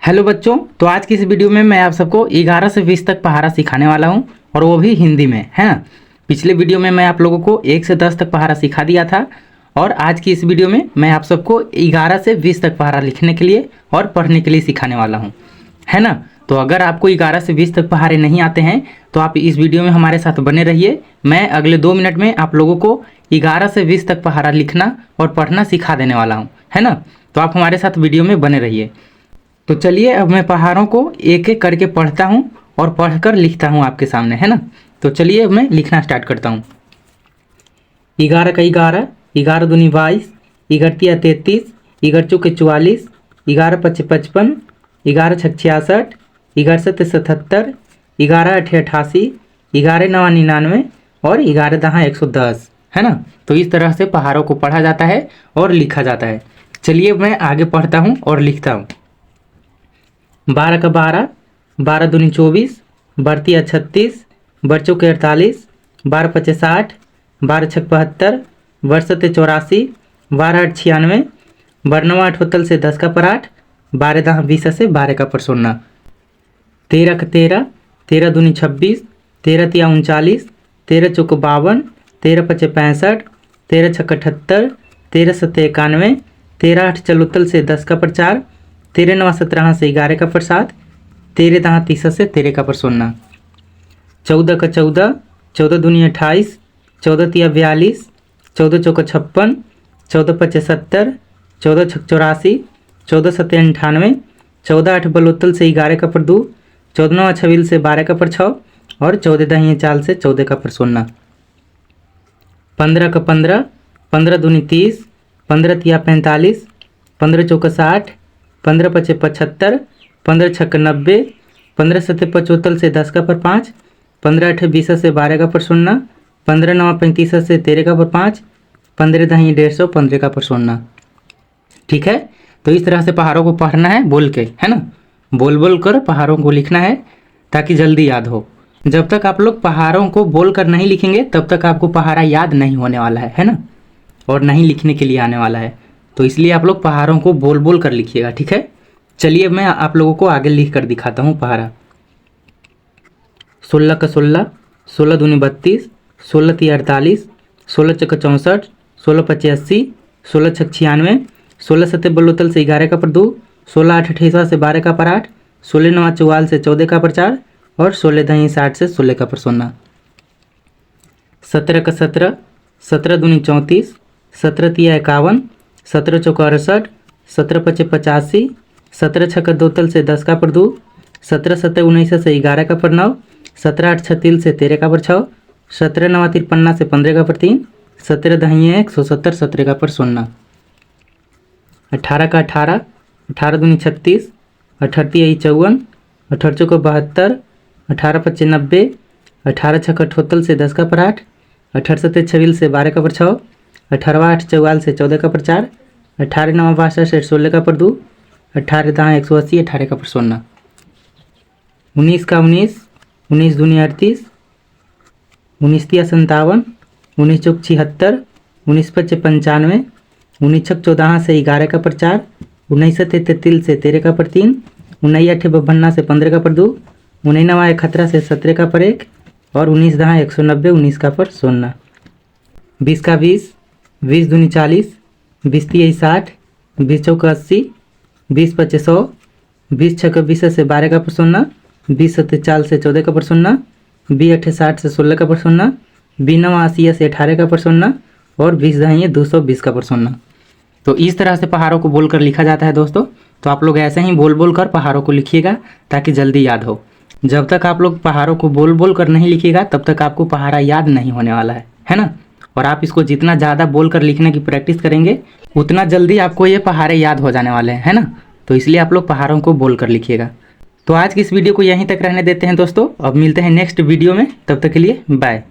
Hello बच्चों, तो आज की इस वीडियो में मैं आप सबको 11 से 20 तक पहाड़ा सिखाने वाला हूं और वो भी हिंदी में, है ना। पिछले वीडियो में मैं आप लोगों को 1 से 10 तक पहाड़ा सिखा दिया था और आज की इस वीडियो में मैं आप सबको 11 से 20 तक पहाड़ा लिखने के लिए और पढ़ने के लिए सिखाने वाला हूँ, है ना। तो अगर आपको 11 से 20 तक पहाड़े नहीं आते हैं तो आप इस वीडियो में हमारे साथ बने रहिए। मैं अगले 2 मिनट में आप लोगों को 11 से 20 तक पहाड़ा लिखना और पढ़ना सिखा देने वाला हूँ, है ना। तो आप हमारे साथ वीडियो में बने रहिए। तो चलिए अब मैं पहाड़ों को एक एक करके पढ़ता हूँ और पढ़कर लिखता हूँ आपके सामने, है ना। तो चलिए अब मैं लिखना स्टार्ट करता हूँ। 11 का 11, 11 दूनी 22, 11 तिया 33, 11 चौके 44, 11 पचे 55, 11 छक 66, 11 सत्ते 77, 11 अठे 88, 11 नवा 99 और 11 दहा 110, है ना। तो इस तरह से पहाड़ों को पढ़ा जाता है और लिखा जाता है। चलिए मैं आगे पढ़ता हूँ और लिखता हूँ। 12 का 12, 12 दूनी 24, 12 तिया 36, 12 चौके 48, 12 पचे 60, 12 छक 72, 12 सत्ते 84, 12 आठ 96, 12 नवा 78 से 10 का पर 8, 12 दहा 20 से 12 का पर 16। 13 का 13, 13 दूनी 26, 13 तिया 39, 13 चौके 52, 13 पचे 65, 13 छक 78, 13 सत्ते 91, 13 आठ 74 से 10 का पर 4, 13 नवा 17 से 11 का पर 7, 13 दहा 30 से 13 का पर 16। 14 का 14, 14 दूनी 28, 14 तिया 42, 14 चौका 56, 14 पचे 70, 14 छक 84, 14 सत्ते 98, 14 आठ 72 से 11 का पर 2, 14 नवा 26 से 12 का पर 6 और 14 दही 4 से 14 का पर 16। 15 का 15, 15 दूनी 30, 15 तिया 45, 15 चौका 60, 15 पचे 75, 15 छक्का 90, 15 सत्ते 75 से 10 का पर 5, 15 अठे 20 से 12 का पर 0, 15 नवा 35 से 13 का पर 5, 15 दही 150, 15 का पर 0। ठीक है, तो इस तरह से पहाड़ों को पढ़ना है बोल के, है ना। बोल बोल कर पहाड़ों को लिखना है ताकि जल्दी याद हो। जब तक आप लोग पहाड़ों को बोल कर नहीं लिखेंगे तब तक आपको पहाड़ा याद नहीं होने वाला है ना, और नहीं लिखने के लिए आने वाला है। तो इसलिए आप लोग पहाड़ों को बोल बोल कर लिखिएगा, ठीक है। चलिए मैं आप लोगों को आगे लिख कर दिखाता हूँ पहाड़ा। 16 का 16, 16 दूनी 32, 16 तिया 48, 16 चौका 64, 16 पचे 80, 16 छक 96, 16 सत्ते 72 से 11 का पर 2, 16 आठ 28 से 12 का पर 8, 16 नवा 44 से 14 का पर 4 और 16 दही 60 से 16 का पर 16। 17 का 17, 17 दूनी 34, 17 तिया 51, 17 चौका 68, 17 पचे 85, 17 छक्का 2 से 10 का पर 2, 17 सत्ते 19 से 11 का पर 9, 17 आठ 36 से 13 का पर 6, 17 नवा 53 से 15 का पर 3, 17 दही 170, 17 का पर 16। 18 का 18, 18 दूनी 36, 18 तिया 54, 18 चौका 72, 18 पचे 90, 18 छक्का 78 से 10 का पर 8, 18 सत्ते 26 से 12 का पर 6, 18 आठ 44 से 14 का पर 4, 18 नवा 62 से 16 का पर 2, 18 दहा 180, 18 का पर 16। 19 का 19, 19 दूनी 38, 19 तिया 57, 19 चौक 76, 19 पचे 95, 19 छक 14 से 11 का पर 4, 19 सत्ते 33 से 13 का पर 3, 19 अठे 52 से 15 का पर 2, 19 नवा 71 से 17 का पर 1 और 19 दहा 190, 19 का पर 16। 20 का 20, 20 दूनी 40, 20 तिया 60, 20 चौका 80, 20 पचे 100, 20 छक्का 20 से 12 का पर 0, 20 सत्ते 40 से 14 का पर 0, 20 अठे 60 से 16 का पर 0, 20 नवा 80 से 18 का पर 0 और 20 दही 220 का पर 0। तो इस तरह से पहाड़ों को बोलकर लिखा जाता है दोस्तों। तो आप लोग ऐसे ही बोल बोल कर पहाड़ों को लिखिएगा ताकि जल्दी याद हो। जब तक आप लोग पहाड़ों को बोल बोल कर नहीं लिखिएगा तब तक आपको पहाड़ा याद नहीं होने वाला है ना। और आप इसको जितना ज़्यादा बोल कर लिखने की प्रैक्टिस करेंगे उतना जल्दी आपको ये पहाड़े याद हो जाने वाले हैं, है ना। तो इसलिए आप लोग पहाड़ों को बोल कर लिखिएगा। तो आज की इस वीडियो को यहीं तक रहने देते हैं दोस्तों। अब मिलते हैं नेक्स्ट वीडियो में, तब तक के लिए बाय।